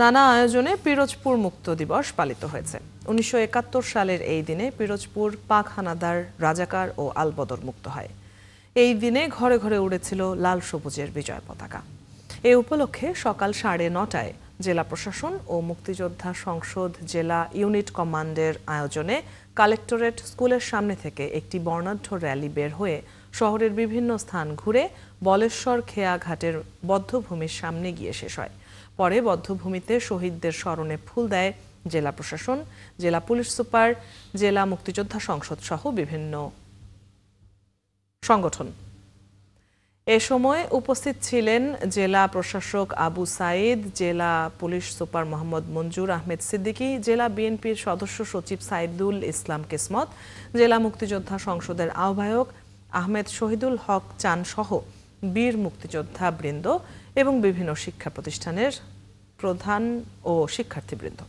নানা আয়োজনে পিরোজপুর মুক্ত দিবস পালিত হয়েছে। ১৯৭১ সালের এই দিনে পিরোজপুর পাক হানাদার, রাজাকার ও আলবদর মুক্ত হয়। এই দিনে ঘরে ঘরে উড়েছিল লাল সবুজের বিজয় পতাকা। এ উপলক্ষে সকাল 9:30টায় জেলা প্রশাসন ও মুক্তিযোদ্ধা সংসদ জেলা ইউনিট কমান্ডের আয়োজনে কালেক্টরেট স্কুলের সামনে থেকে একটি বর্ণাঢ্য র্যালি বের হয়ে শহরের বিভিন্ন স্থান ঘুরে বলেশ্বর খেয়া ঘাটের বধ্যভূমির সামনে গিয়ে শেষ হয়। পরে বধ্যভূমিতে শহীদদের স্মরণে ফুল দেয় জেলা প্রশাসন, জেলা পুলিশ সুপার, জেলা মুক্তিযোদ্ধা সংসদ সহ বিভিন্ন সংগঠন। এ সময় উপস্থিত ছিলেন জেলা প্রশাসক আবু সাইদ, জেলা পুলিশ সুপার মোহাম্মদ মঞ্জুর আহমেদ সিদ্দিকী, জেলা বিএনপির সদস্য সচিব সাইদুল ইসলাম কিসমত, জেলা মুক্তিযোদ্ধা সংসদের আহ্বায়ক আহমেদ শহীদুল হক চান সহ বীর মুক্তিযোদ্ধা বৃন্দ এবং বিভিন্ন শিক্ষা প্রতিষ্ঠানের প্রধান ও শিক্ষার্থীবৃন্দ।